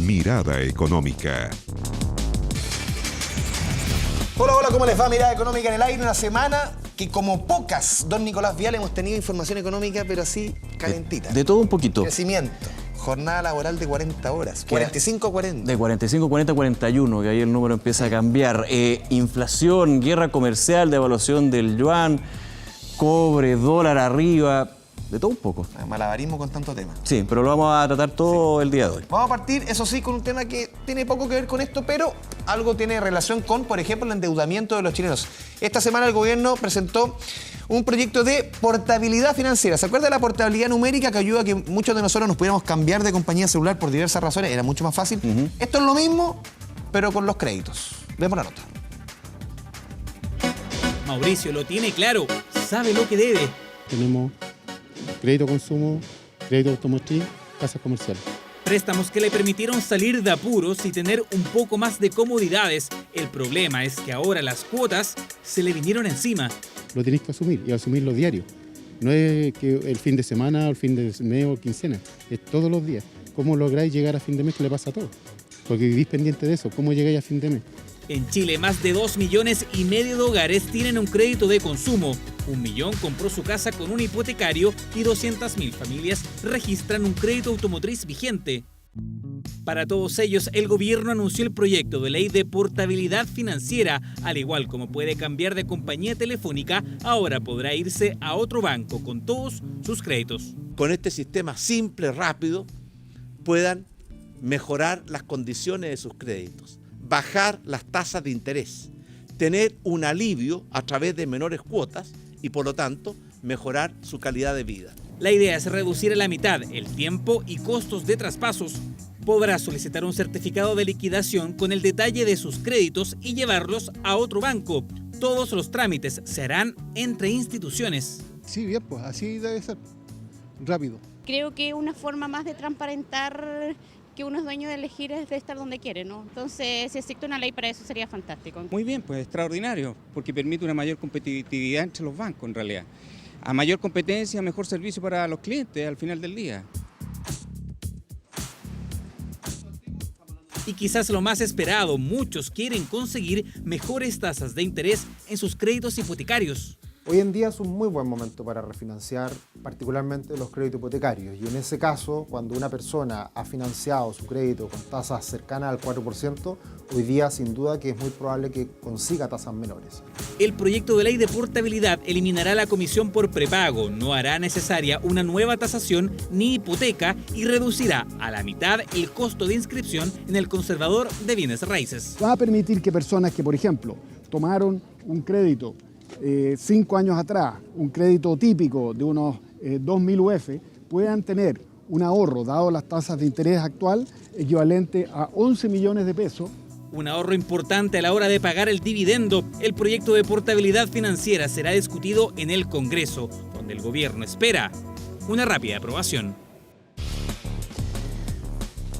Mirada Económica. Hola, hola, ¿cómo les va? Mirada Económica en el aire, una semana que como pocas, don Nicolás Vial, hemos tenido información económica, pero así calentita. De todo un poquito. Crecimiento, jornada laboral de 40 horas, 45 a 40. De 45, 40, 41, que ahí el número empieza a cambiar. Inflación, guerra comercial, devaluación del yuan, cobre, dólar arriba, de todo un poco. Malabarismo con tanto tema. Sí, pero lo vamos a tratar todo el día de hoy. Vamos a partir, eso sí, con un tema que tiene poco que ver con esto, pero algo tiene relación con, por ejemplo, el endeudamiento de los chilenos. Esta semana el gobierno presentó un proyecto de portabilidad financiera. ¿Se acuerda de la portabilidad numérica que ayuda a que muchos de nosotros nos pudiéramos cambiar de compañía celular por diversas razones? Era mucho más fácil. Esto es lo mismo, pero con los créditos. Vemos la nota. Mauricio lo tiene claro, sabe lo que debe. Tenemos crédito consumo, crédito automotriz, casas comerciales. Préstamos que le permitieron salir de apuros y tener un poco más de comodidades. El problema es que ahora las cuotas se le vinieron encima. Lo tenéis que asumir y asumirlo diario. No es que el fin de semana o el fin de mes o quincena, es todos los días. ¿Cómo lográis llegar a fin de mes que le pasa a todos? Porque vivís pendiente de eso, ¿cómo llegáis a fin de mes? En Chile, más de 2,5 millones de hogares tienen un crédito de consumo. 1 millón compró su casa con un hipotecario y 200.000 familias registran un crédito automotriz vigente. Para todos ellos, el gobierno anunció el proyecto de ley de portabilidad financiera. Al igual como puede cambiar de compañía telefónica, ahora podrá irse a otro banco con todos sus créditos. Con este sistema simple, rápido, puedan mejorar las condiciones de sus créditos, bajar las tasas de interés, tener un alivio a través de menores cuotas y, por lo tanto, mejorar su calidad de vida. La idea es reducir a la mitad el tiempo y costos de traspasos. Podrá solicitar un certificado de liquidación con el detalle de sus créditos y llevarlos a otro banco. Todos los trámites se harán entre instituciones. Sí, bien, pues así debe ser, rápido. Creo que una forma más de transparentar que uno es dueño de elegir es de estar donde quiere, ¿no? Entonces, si existe una ley para eso sería fantástico. Muy bien, pues extraordinario, porque permite una mayor competitividad entre los bancos en realidad. A mayor competencia, mejor servicio para los clientes al final del día. Y quizás lo más esperado, muchos quieren conseguir mejores tasas de interés en sus créditos hipotecarios. Hoy en día es un muy buen momento para refinanciar, particularmente los créditos hipotecarios. Y en ese caso, cuando una persona ha financiado su crédito con tasas cercanas al 4%, hoy día sin duda que es muy probable que consiga tasas menores. El proyecto de ley de portabilidad eliminará la comisión por prepago, no hará necesaria una nueva tasación ni hipoteca y reducirá a la mitad el costo de inscripción en el conservador de bienes raíces. Va a permitir que personas que, por ejemplo, tomaron un crédito 5 años atrás, un crédito típico de unos 2.000 UF, puedan tener un ahorro, dado las tasas de interés actual, equivalente a 11 millones de pesos. Un ahorro importante a la hora de pagar el dividendo. El proyecto de portabilidad financiera será discutido en el Congreso, donde el gobierno espera una rápida aprobación.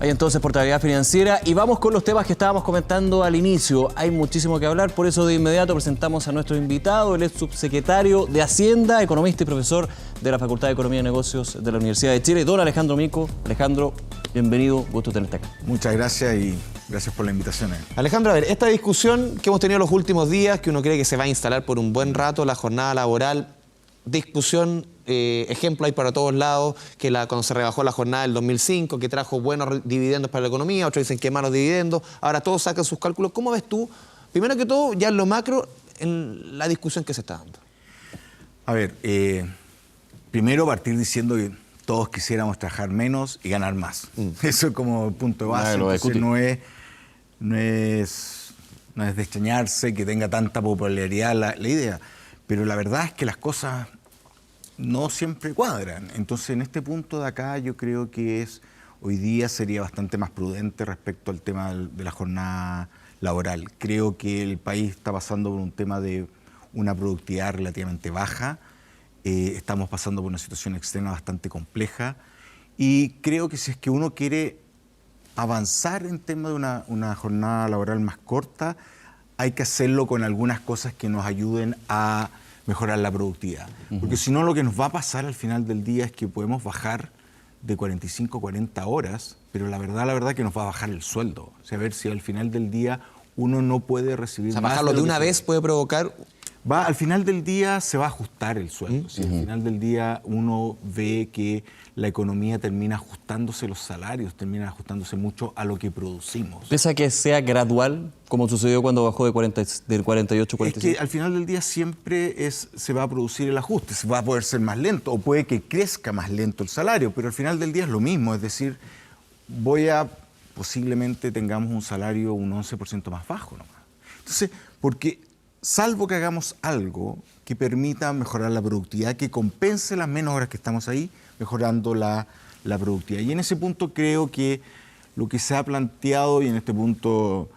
Hay entonces portabilidad financiera y vamos con los temas que estábamos comentando al inicio. Hay muchísimo que hablar, por eso de inmediato presentamos a nuestro invitado, el ex subsecretario de Hacienda, economista y profesor de la Facultad de Economía y Negocios de la Universidad de Chile, don Alejandro Mico. Alejandro, bienvenido, gusto tenerte acá. Muchas gracias y gracias por la invitación. Alejandro, a ver, esta discusión que hemos tenido los últimos días, que uno cree que se va a instalar por un buen rato, la jornada laboral, discusión, ejemplo hay para todos lados, que cuando se rebajó la jornada del 2005, que trajo buenos dividendos para la economía, otros dicen que malos dividendos, ahora todos sacan sus cálculos. ¿Cómo ves tú, primero que todo, ya en lo macro, en la discusión que se está dando? A ver, primero partir diciendo que todos quisiéramos trabajar menos y ganar más. Eso es como punto de base. Entonces no es de extrañarse que tenga tanta popularidad la idea, pero la verdad es que las cosas no siempre cuadran. Entonces, en este punto de acá, yo creo que hoy día sería bastante más prudente respecto al tema de la jornada laboral. Creo que el país está pasando por un tema de una productividad relativamente baja, estamos pasando por una situación externa bastante compleja y creo que si es que uno quiere avanzar en tema de una jornada laboral más corta, hay que hacerlo con algunas cosas que nos ayuden a mejorar la productividad. Porque si no, lo que nos va a pasar al final del día es que podemos bajar de 45 a 40 horas, pero la verdad que nos va a bajar el sueldo. O sea, a ver si al final del día uno no puede recibir más. Bajarlo de una vez puede provocar... Al final del día se va a ajustar el sueldo. Si al final del día uno ve que la economía termina ajustándose, los salarios terminan ajustándose mucho a lo que producimos. ¿Pese a que sea gradual, como sucedió cuando bajó del 48 a 45? Es que al final del día siempre se va a producir el ajuste, se va a poder ser más lento o puede que crezca más lento el salario, pero al final del día es lo mismo, es decir, posiblemente tengamos un salario un 11% más bajo nomás. Entonces, porque salvo que hagamos algo que permita mejorar la productividad, que compense las menos horas que estamos ahí, mejorando la productividad. Y en ese punto creo que lo que se ha planteado, y en este punto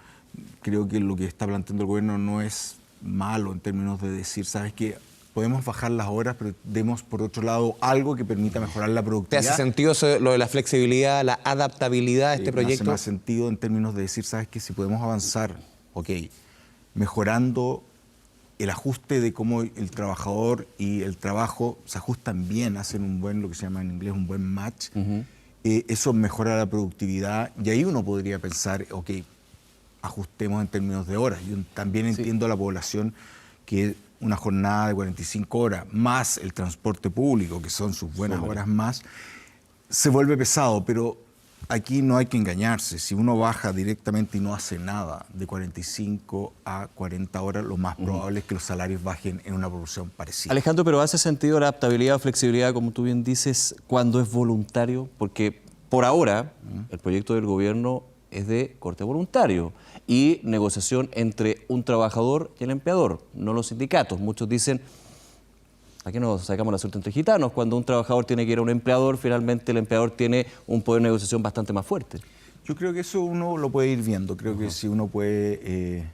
creo que lo que está planteando el gobierno no es malo en términos de decir, ¿sabes qué? Podemos bajar las horas, pero demos por otro lado algo que permita mejorar la productividad. ¿Te hace sentido lo de la flexibilidad, la adaptabilidad de este proyecto? Me hace más sentido en términos de decir, ¿sabes qué? Si podemos avanzar, mejorando el ajuste de cómo el trabajador y el trabajo se ajustan bien, hacen un buen, lo que se llama en inglés, un buen match, eso mejora la productividad y ahí uno podría pensar, ajustemos en términos de horas. Yo también entiendo a la población que una jornada de 45 horas más el transporte público, que son sus buenas horas más, se vuelve pesado, pero aquí no hay que engañarse. Si uno baja directamente y no hace nada de 45 a 40 horas, lo más probable es que los salarios bajen en una proporción parecida. Alejandro, pero ¿hace sentido la adaptabilidad o flexibilidad, como tú bien dices, cuando es voluntario? Porque por ahora el proyecto del gobierno es de corte voluntario y negociación entre un trabajador y el empleador, no los sindicatos. Muchos dicen... Aquí nos sacamos la suerte entre gitanos. Cuando un trabajador tiene que ir a un empleador, finalmente el empleador tiene un poder de negociación bastante más fuerte. Yo creo que eso uno lo puede ir viendo. Creo que si uno puede,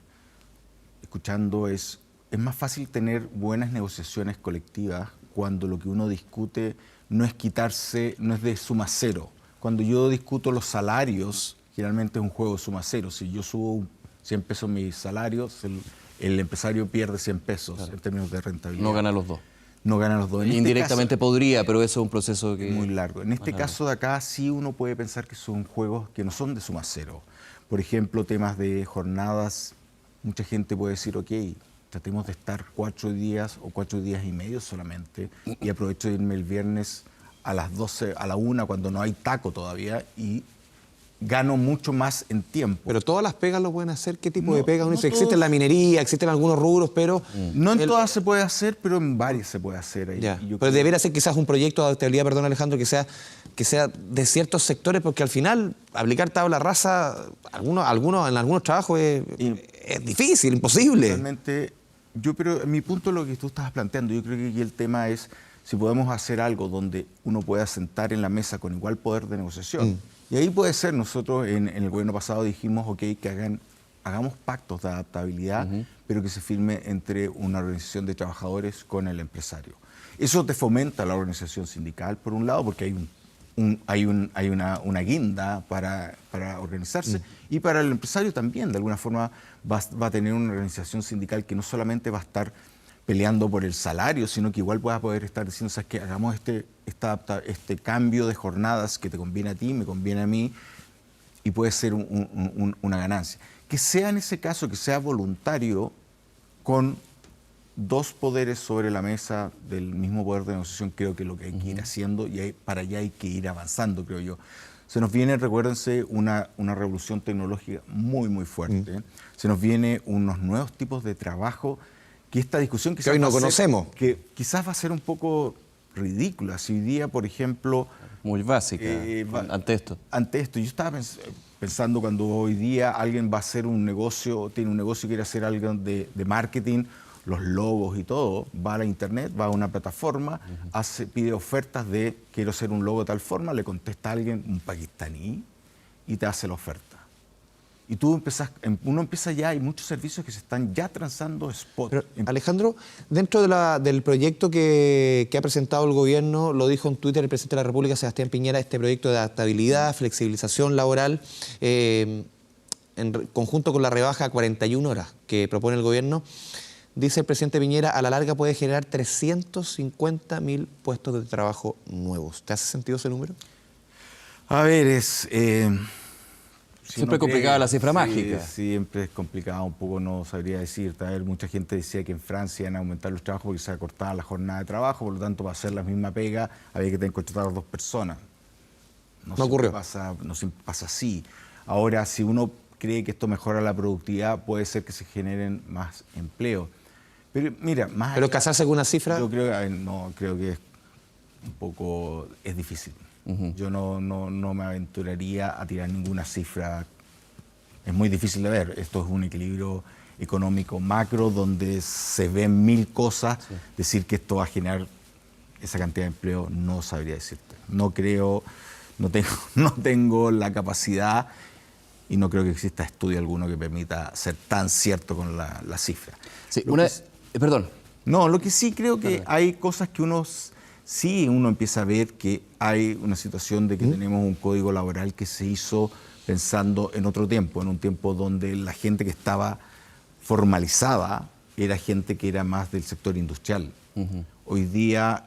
escuchando, es más fácil tener buenas negociaciones colectivas cuando lo que uno discute no es quitarse, no es de suma cero. Cuando yo discuto los salarios, generalmente es un juego de suma cero. Si yo subo 100 pesos mis salarios, el empresario pierde 100 pesos en términos de rentabilidad. No gana los dos. No ganan los dos. Indirectamente podría, pero eso es un proceso que... Muy largo. En este caso de acá sí uno puede pensar que son juegos que no son de suma cero. Por ejemplo, temas de jornadas, mucha gente puede decir, tratemos de estar 4 días o 4 días y medio solamente y aprovecho de irme el viernes a las 12, a la 1 cuando no hay taco todavía y gano mucho más en tiempo. Pero todas las pegas lo pueden hacer. ¿Qué tipo de pegas? Uno dice, existe la minería, existen algunos rubros, pero... No en todas se puede hacer, pero en varias se puede hacer. Pero debería ser quizás un proyecto de adaptabilidad, perdón Alejandro, que sea de ciertos sectores, porque al final aplicar tabla rasa en algunos trabajos es difícil, imposible. Realmente, pero mi punto es lo que tú estabas planteando. Yo creo que aquí el tema es si podemos hacer algo donde uno pueda sentar en la mesa con igual poder de negociación. Y ahí puede ser, nosotros en el gobierno pasado dijimos, que hagamos pactos de adaptabilidad, pero que se firme entre una organización de trabajadores con el empresario. Eso te fomenta la organización sindical, por un lado, porque hay una guinda para organizarse, y para el empresario también, de alguna forma, va a tener una organización sindical que no solamente va a estar peleando por el salario, sino que igual va a poder estar diciendo, ¿sabes qué? Hagamos este cambio de jornadas que te conviene a ti, me conviene a mí, y puede ser una ganancia. Que sea en ese caso, que sea voluntario, con dos poderes sobre la mesa del mismo poder de negociación, creo que es lo que hay que ir haciendo, y para allá hay que ir avanzando, creo yo. Se nos viene, recuérdense, una revolución tecnológica muy, muy fuerte. Se nos viene unos nuevos tipos de trabajo, que esta discusión que hoy no conocemos. Que quizás va a ser un poco ridícula. Si hoy día, por ejemplo... Muy básica, ante esto. Ante esto. Yo estaba pensando cuando hoy día alguien va a hacer un negocio, tiene un negocio y quiere hacer algo de marketing, los logos y todo, va a la internet, va a una plataforma, pide ofertas de quiero hacer un logo de tal forma, le contesta a alguien, un pakistaní, y te hace la oferta. Y uno empieza ya, hay muchos servicios que se están ya transando spot. Pero, Alejandro, dentro del proyecto que ha presentado el gobierno, lo dijo en Twitter el presidente de la República, Sebastián Piñera, este proyecto de adaptabilidad, flexibilización laboral, en conjunto con la rebaja a 41 horas que propone el gobierno, dice el presidente Piñera, a la larga puede generar 350.000 puestos de trabajo nuevos. ¿Te hace sentido ese número? A ver, es... siempre complicada la cifra mágica. Siempre es complicado, un poco no sabría decirte. A ver, mucha gente decía que en Francia iban a aumentar los trabajos porque se acortaba la jornada de trabajo, por lo tanto, para hacer la misma pega había que tener contratadas 2 personas. No ocurrió. No siempre pasa así. Ahora, si uno cree que esto mejora la productividad, puede ser que se generen más empleo. Pero mira, más ¿Pero allá, casarse con una cifra? Yo creo, creo que es un poco... es difícil. Yo no me aventuraría a tirar ninguna cifra. Es muy difícil de ver. Esto es un equilibrio económico macro donde se ven 1000 cosas. Sí. Decir que esto va a generar esa cantidad de empleo no sabría decirte. No creo, no tengo la capacidad y no creo que exista estudio alguno que permita ser tan cierto con la cifra. Sí, perdón. No, lo que sí creo que hay cosas que uno empieza a ver que hay una situación de que tenemos un código laboral que se hizo pensando en otro tiempo, en un tiempo donde la gente que estaba formalizada era gente que era más del sector industrial. Hoy día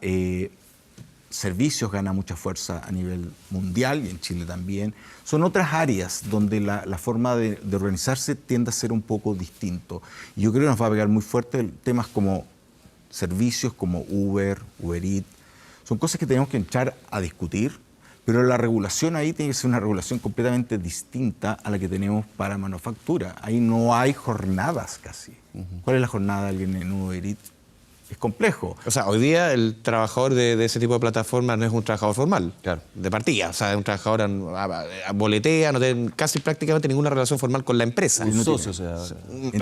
servicios gana mucha fuerza a nivel mundial y en Chile también. Son otras áreas donde la forma de organizarse tiende a ser un poco distinto. Y yo creo que nos va a pegar muy fuerte temas como servicios como Uber Eats. Son cosas que tenemos que entrar a discutir, pero la regulación ahí tiene que ser una regulación completamente distinta a la que tenemos para manufactura. Ahí no hay jornadas casi. ¿Cuál es la jornada de alguien en Uber Eats? Es complejo. O sea, hoy día el trabajador de ese tipo de plataformas no es un trabajador formal, claro, de partida. O sea, es un trabajador boletea, no tiene casi prácticamente ninguna relación formal con la empresa. Un socio,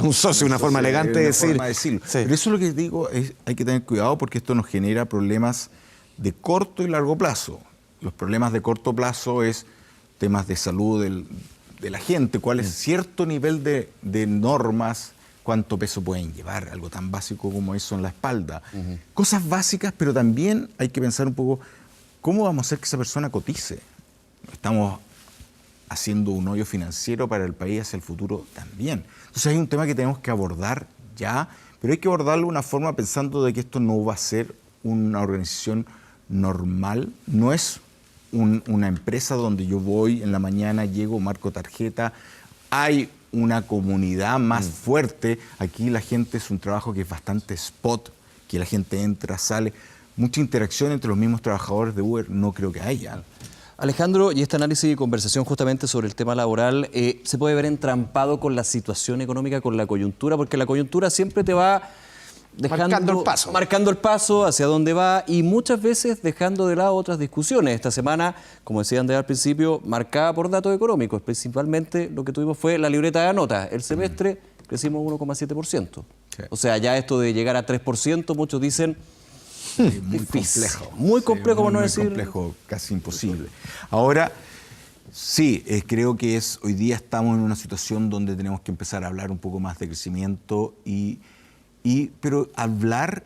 un socio, una forma elegante de decirlo. Sí. Pero eso es lo que digo, hay que tener cuidado porque esto nos genera problemas de corto y largo plazo. Los problemas de corto plazo es temas de salud de la gente, cuál es cierto nivel de normas, cuánto peso pueden llevar, algo tan básico como eso en la espalda. Cosas básicas, pero también hay que pensar un poco cómo vamos a hacer que esa persona cotice. Estamos haciendo un hoyo financiero para el país hacia el futuro también. Entonces hay un tema que tenemos que abordar ya, pero hay que abordarlo de una forma pensando de que esto no va a ser una organización normal, no es una empresa donde yo voy en la mañana, llego, marco tarjeta, hay una comunidad más fuerte. Aquí la gente es un trabajo que es bastante spot, que la gente entra, sale, mucha interacción entre los mismos trabajadores de Uber no creo que haya. Alejandro, y este análisis y conversación justamente sobre el tema laboral se puede ver entrampado con la situación económica, con la coyuntura, porque la coyuntura siempre te va marcando el paso hacia dónde va y muchas veces dejando de lado otras discusiones. Esta semana, como decían de al principio, marcada por datos económicos. Principalmente lo que tuvimos fue la libreta de notas. El semestre crecimos 1,7%. Sí. O sea, ya esto de llegar a 3%, muchos dicen... muy complejo. Muy complejo, por no decir... Muy complejo, casi imposible. Ahora, sí, creo que hoy día estamos en una situación donde tenemos que empezar a hablar un poco más de crecimiento pero hablar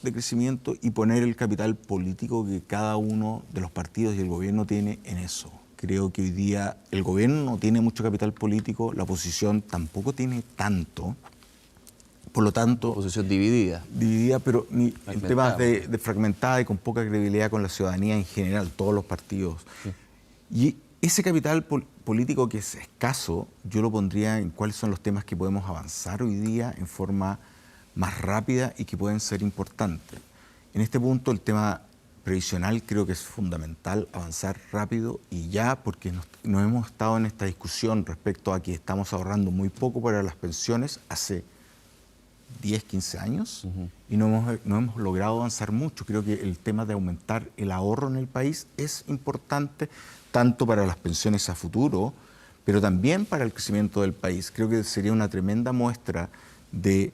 de crecimiento y poner el capital político que cada uno de los partidos y el gobierno tiene en eso. Creo que hoy día el gobierno no tiene mucho capital político, la oposición tampoco tiene tanto. Por lo tanto... Oposición dividida. Dividida, pero en temas de fragmentada y con poca credibilidad con la ciudadanía en general, todos los partidos. Sí. Y ese capital político que es escaso, yo lo pondría en cuáles son los temas que podemos avanzar hoy día en forma más rápida y que pueden ser importantes. En este punto el tema previsional creo que es fundamental avanzar rápido y ya, porque nos hemos estado en esta discusión respecto a que estamos ahorrando muy poco para las pensiones hace 10, 15 años y no hemos logrado avanzar mucho. Creo que el tema de aumentar el ahorro en el país es importante tanto para las pensiones a futuro, pero también para el crecimiento del país. Creo que sería una tremenda muestra de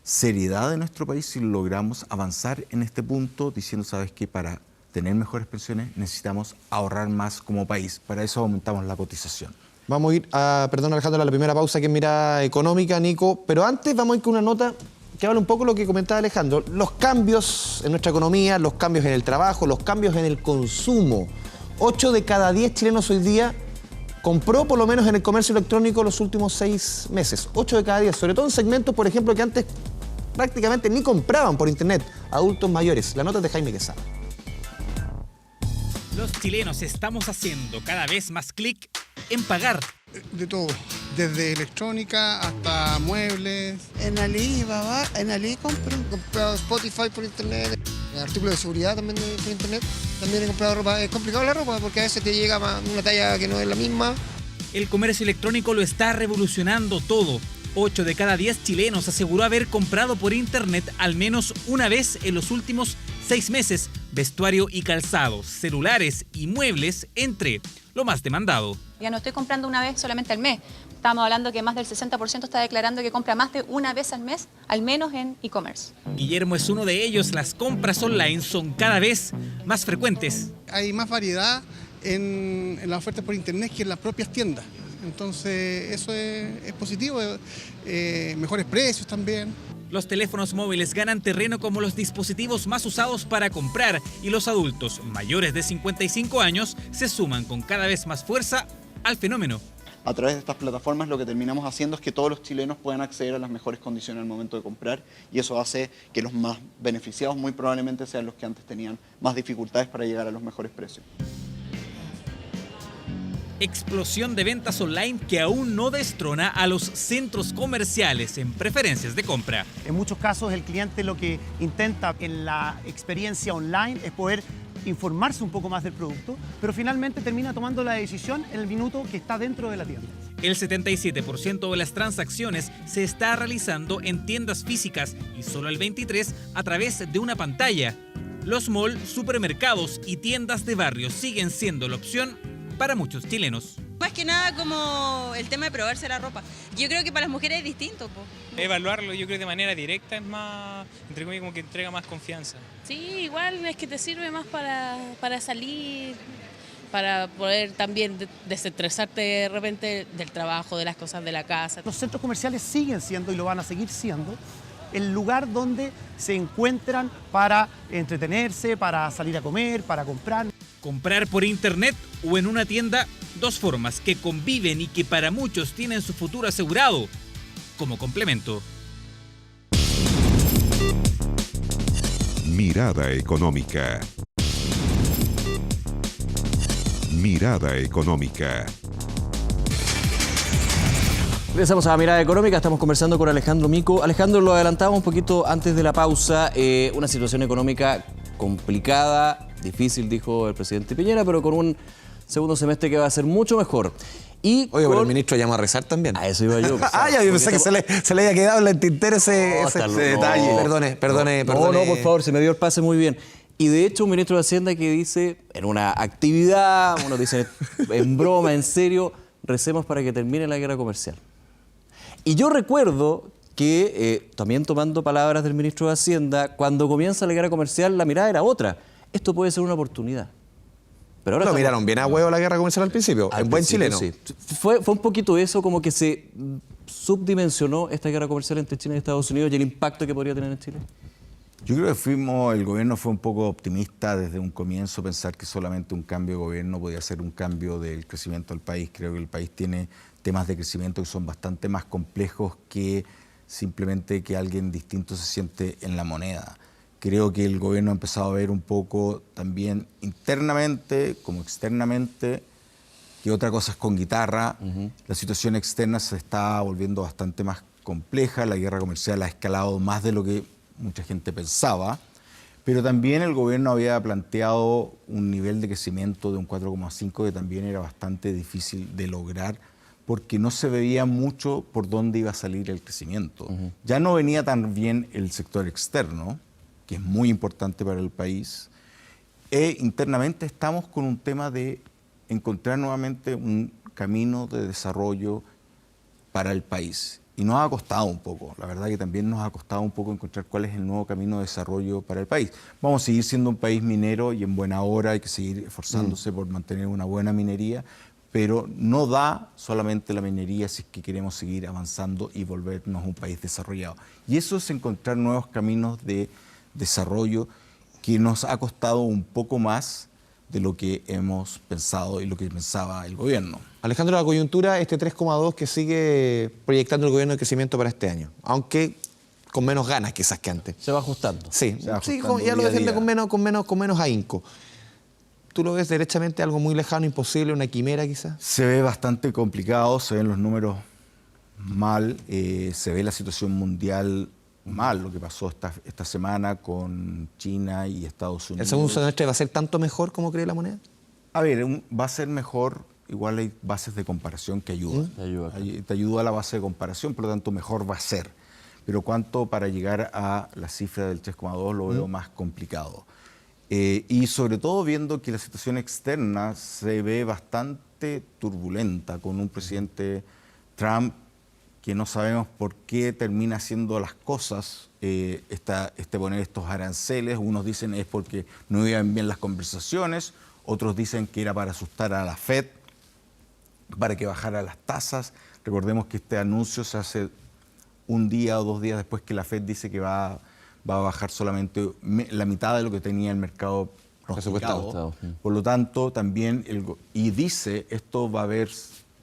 seriedad de nuestro país si logramos avanzar en este punto diciendo, ¿sabes qué? Para tener mejores pensiones necesitamos ahorrar más como país. Para eso aumentamos la cotización. Vamos a ir perdón Alejandro, a la primera pausa que es mirada económica, Nico, pero antes vamos a ir con una nota que habla un poco de lo que comentaba Alejandro, los cambios en nuestra economía, los cambios en el trabajo, los cambios en el consumo. 8 de cada 10 chilenos hoy día compró por lo menos en el comercio electrónico los últimos 6 meses. 8 de cada 10, sobre todo en segmentos, por ejemplo, que antes prácticamente ni compraban por internet, adultos mayores. La nota es de Jaime Quesada. Los chilenos estamos haciendo cada vez más clic en pagar. De todo, desde electrónica hasta muebles. En Alibaba, en Ali comprado Spotify por internet, artículos de seguridad también por internet. También he comprado ropa. Es complicado la ropa porque a veces te llega una talla que no es la misma. El comercio electrónico lo está revolucionando todo. 8 de cada 10 chilenos aseguró haber comprado por internet al menos una vez en los últimos 6 meses. Vestuario y calzados, celulares y muebles entre lo más demandado. Ya no estoy comprando una vez solamente al mes. Estamos hablando que más del 60% está declarando que compra más de una vez al mes, al menos en e-commerce. Guillermo es uno de ellos. Las compras online son cada vez más frecuentes. Hay más variedad en las ofertas por internet que en las propias tiendas. Entonces eso es positivo, mejores precios también. Los teléfonos móviles ganan terreno como los dispositivos más usados para comprar y los adultos mayores de 55 años se suman con cada vez más fuerza al fenómeno. A través de estas plataformas lo que terminamos haciendo es que todos los chilenos puedan acceder a las mejores condiciones al momento de comprar y eso hace que los más beneficiados muy probablemente sean los que antes tenían más dificultades para llegar a los mejores precios. Explosión de ventas online que aún no destrona a los centros comerciales en preferencias de compra. En muchos casos el cliente lo que intenta en la experiencia online es poder informarse un poco más del producto, pero finalmente termina tomando la decisión en el minuto que está dentro de la tienda. El 77% de las transacciones se está realizando en tiendas físicas y solo el 23% a través de una pantalla. Los malls, supermercados y tiendas de barrio siguen siendo la opción para muchos chilenos. Más que nada como el tema de probarse la ropa. Yo creo que para las mujeres es distinto. Evaluarlo yo creo de manera directa es más, entre comillas, como que entrega más confianza. Sí, igual es que te sirve más para salir, para poder también desestresarte de repente del trabajo, de las cosas de la casa. Los centros comerciales siguen siendo y lo van a seguir siendo el lugar donde se encuentran para entretenerse, para salir a comer, para comprar. Comprar por internet o en una tienda, dos formas que conviven y que para muchos tienen su futuro asegurado como complemento. Mirada económica. Mirada económica. Regresamos a la Mirada Económica, estamos conversando con Alejandro Mico. Alejandro, lo adelantábamos un poquito antes de la pausa, una situación económica complicada, difícil, dijo el presidente Piñera, pero con un segundo semestre que va a ser mucho mejor. Y oye, pero el ministro llama a rezar también. A eso iba yo. Ya, yo pensé que se le había quedado en el tintero ese detalle. Perdone. No, por favor, se me dio el pase muy bien. Y de hecho, un ministro de Hacienda que dice, en una actividad, uno dice en broma, en serio, recemos para que termine la guerra comercial. Y yo recuerdo que, también tomando palabras del ministro de Hacienda, cuando comienza la guerra comercial, la mirada era otra. Esto puede ser una oportunidad. Pero ahora miraron bien a huevo la guerra comercial al principio, en buen chileno. Sí. Fue un poquito eso, como que se subdimensionó esta guerra comercial entre China y Estados Unidos y el impacto que podría tener en Chile. Yo creo que el gobierno fue un poco optimista desde un comienzo, pensar que solamente un cambio de gobierno podía ser un cambio del crecimiento del país. Creo que el país tiene temas de crecimiento que son bastante más complejos que simplemente que alguien distinto se siente en la moneda. Creo que el gobierno ha empezado a ver un poco también internamente como externamente, que otra cosa es con guitarra. La situación externa se está volviendo bastante más compleja, la guerra comercial ha escalado más de lo que mucha gente pensaba, pero también el gobierno había planteado un nivel de crecimiento de un 4,5 que también era bastante difícil de lograr porque no se veía mucho por dónde iba a salir el crecimiento. Ya no venía tan bien el sector externo, que es muy importante para el país, e internamente estamos con un tema de encontrar nuevamente un camino de desarrollo para el país. Y nos ha costado un poco, la verdad que también nos ha costado un poco encontrar cuál es el nuevo camino de desarrollo para el país. Vamos a seguir siendo un país minero y en buena hora, hay que seguir esforzándose por mantener una buena minería, pero no da solamente la minería si es que queremos seguir avanzando y volvernos un país desarrollado. Y eso es encontrar nuevos caminos de desarrollo que nos ha costado un poco más de lo que hemos pensado y lo que pensaba el gobierno. Alejandro, la coyuntura, este 3,2 que sigue proyectando el gobierno de crecimiento para este año, aunque con menos ganas quizás que antes. Se va ajustando. Sí, ya lo defiende con menos ahínco. ¿Tú lo ves derechamente algo muy lejano, imposible, una quimera quizás? Se ve bastante complicado, se ven los números mal, se ve la situación mundial mal, lo que pasó esta semana con China y Estados Unidos. ¿El segundo semestre va a ser tanto mejor como cree la moneda? A ver, va a ser mejor, igual hay bases de comparación que ayudan. Te ayuda a la base de comparación, por lo tanto mejor va a ser. Pero cuánto para llegar a la cifra del 3,2 lo veo más complicado. Y sobre todo viendo que la situación externa se ve bastante turbulenta, con un presidente Trump que no sabemos por qué termina haciendo las cosas, poner estos aranceles. Unos dicen es porque no iban bien las conversaciones, otros dicen que era para asustar a la Fed, para que bajara las tasas. Recordemos que este anuncio se hace un día o 2 días después que la Fed dice que va a bajar solamente la mitad de lo que tenía el mercado pronosticado. Por lo tanto, también, y dice, esto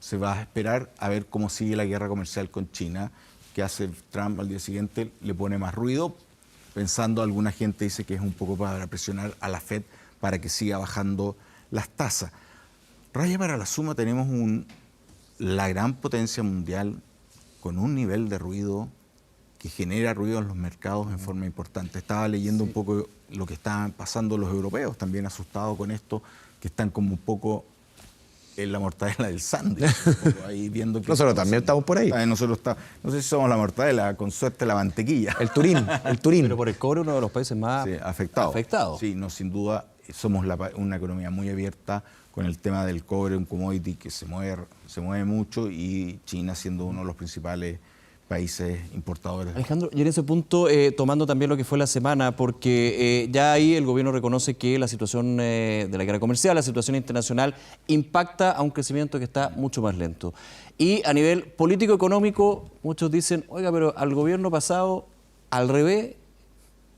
se va a esperar a ver cómo sigue la guerra comercial con China, que hace Trump al día siguiente, le pone más ruido, pensando, alguna gente dice que es un poco para presionar a la Fed para que siga bajando las tasas. Raya para la suma, tenemos la gran potencia mundial con un nivel de ruido que genera ruido en los mercados en forma importante. Estaba leyendo un poco lo que estaban pasando los europeos, también asustados con esto, que están como un poco en la mortadela del sándwich. Ahí viendo que nosotros también estamos por ahí. Nosotros no sé si somos la mortadela, con suerte la mantequilla. El Turín. Pero por el cobre uno de los países más afectados. Sí, no, sin duda, somos una economía muy abierta con el tema del cobre, un commodity que se mueve mucho, y China siendo uno de los principales países importadores. Alejandro, y en ese punto, tomando también lo que fue la semana, porque ya ahí el gobierno reconoce que la situación de la guerra comercial, la situación internacional, impacta a un crecimiento que está mucho más lento. Y a nivel político-económico, muchos dicen, oiga, pero al gobierno pasado, al revés,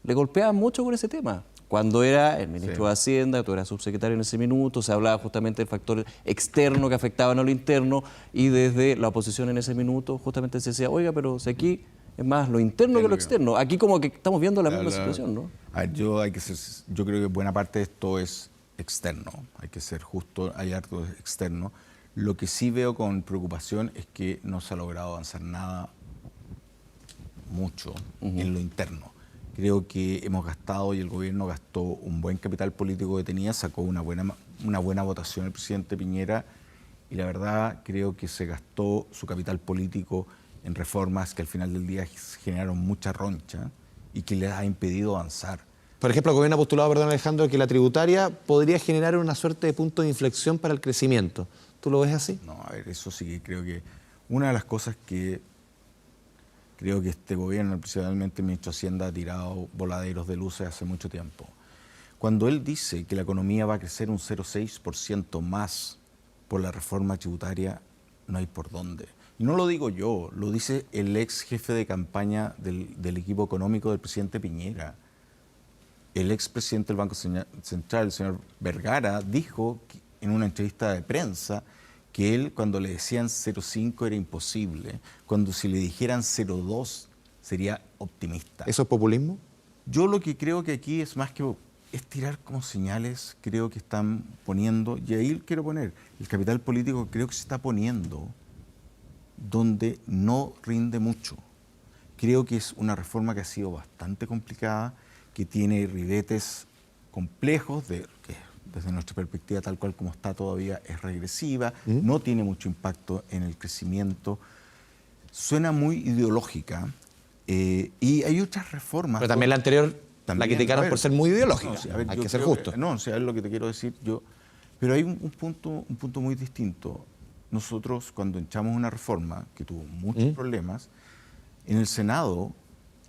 le golpeaban mucho con ese tema. Cuando era el ministro de Hacienda, tú eras subsecretario en ese minuto, se hablaba justamente del factor externo que afectaba a lo interno, y desde la oposición en ese minuto justamente se decía, oiga, pero si aquí es más lo interno que lo externo. Aquí como que estamos viendo la misma situación, ¿no? A ver, yo creo que buena parte de esto es externo, hay que ser justo, hay harto externo. Lo que sí veo con preocupación es que no se ha logrado avanzar nada mucho en lo interno. Creo que hemos gastado, y el gobierno gastó un buen capital político que tenía, sacó una buena votación el presidente Piñera, y la verdad creo que se gastó su capital político en reformas que al final del día generaron mucha roncha y que les ha impedido avanzar. Por ejemplo, el gobierno ha postulado, perdón Alejandro, que la tributaria podría generar una suerte de punto de inflexión para el crecimiento. ¿Tú lo ves así? No, a ver, eso sí, creo que una de las cosas que creo que este gobierno, principalmente el ministro de Hacienda, ha tirado voladeros de luces hace mucho tiempo. Cuando él dice que la economía va a crecer un 0,6% más por la reforma tributaria, no hay por dónde. Y no lo digo yo, lo dice el ex jefe de campaña del equipo económico del presidente Piñera. El ex presidente del Banco Central, el señor Vergara, dijo en una entrevista de prensa que él, cuando le decían 0,5 era imposible, cuando si le dijeran 0,2 sería optimista. ¿Eso es populismo? Yo lo que creo que aquí es más que es tirar como señales, creo que están poniendo, y ahí quiero poner, el capital político creo que se está poniendo donde no rinde mucho. Creo que es una reforma que ha sido bastante complicada, que tiene ribetes complejos, que desde nuestra perspectiva, tal cual como está todavía, es regresiva, no tiene mucho impacto en el crecimiento, suena muy ideológica, y hay otras reformas. Pero también la anterior la criticaron por ser muy ideológica, hay que ser justo. No, es lo que te quiero decir yo, pero hay un punto muy distinto. Nosotros, cuando echamos una reforma que tuvo muchos problemas, en el Senado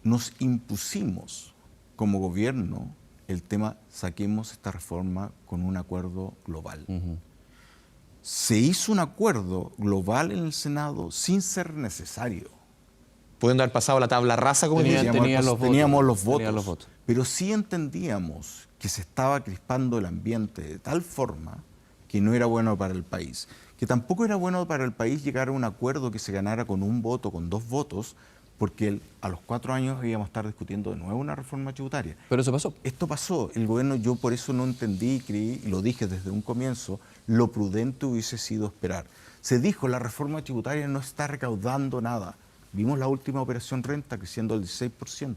nos impusimos como gobierno el tema, saquemos esta reforma con un acuerdo global. Se hizo un acuerdo global en el Senado sin ser necesario. Pudiendo haber pasado la tabla rasa como teníamos los votos, pero sí entendíamos que se estaba crispando el ambiente de tal forma que no era bueno para el país. Que tampoco era bueno para el país llegar a un acuerdo que se ganara con un voto, con 2 votos, porque a los 4 años íbamos a estar discutiendo de nuevo una reforma tributaria. Pero eso pasó. Esto pasó. El gobierno, yo por eso no entendí y creí, y lo dije desde un comienzo, lo prudente hubiese sido esperar. Se dijo, la reforma tributaria no está recaudando nada. Vimos la última operación renta creciendo el 16%.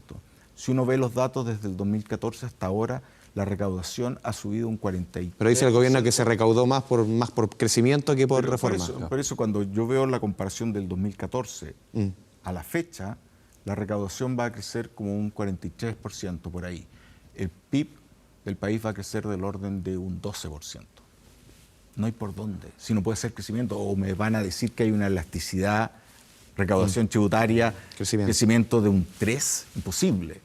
Si uno ve los datos desde el 2014 hasta ahora, la recaudación ha subido un 43%. Pero dice el gobierno que se recaudó más por crecimiento que por reforma. Por eso cuando yo veo la comparación del 2014 a la fecha, la recaudación va a crecer como un 43% por ahí. El PIB del país va a crecer del orden de un 12%. No hay por dónde. Si no puede ser crecimiento, o me van a decir que hay una elasticidad, recaudación tributaria, crecimiento de un 3%, imposible.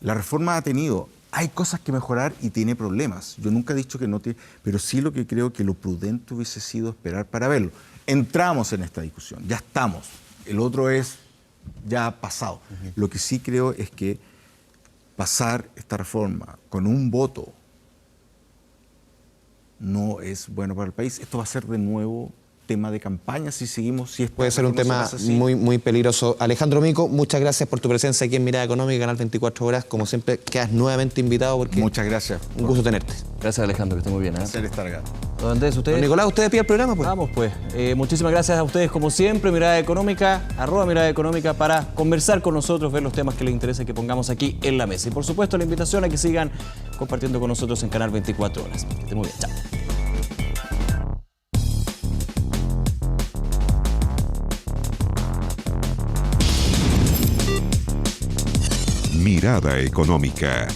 La reforma ha tenido, hay cosas que mejorar y tiene problemas. Yo nunca he dicho que no tiene, pero sí lo que creo que lo prudente hubiese sido esperar para verlo. Entramos en esta discusión, ya estamos. El otro es ya pasado. Lo que sí creo es que pasar esta reforma con un voto no es bueno para el país. Esto va a ser de nuevo tema de campaña si seguimos. Puede ser un tema muy, muy peligroso. Alejandro Mico, muchas gracias por tu presencia aquí en Mirada Económica, Canal 24 Horas. Como siempre, quedas nuevamente invitado porque... Muchas gracias. Un gusto tenerte. Gracias, Alejandro, que esté muy bien. Placer estar acá. Don Andrés, ¿ustedes? Don Nicolás, ¿usted despide el programa? Pues? Vamos, pues. Muchísimas gracias a ustedes, como siempre. Mirada Económica, @Mirada Económica, para conversar con nosotros, ver los temas que les interesa que pongamos aquí en la mesa. Y por supuesto, la invitación a que sigan compartiendo con nosotros en Canal 24 Horas. Que estén muy bien. Chao. Mirada Económica.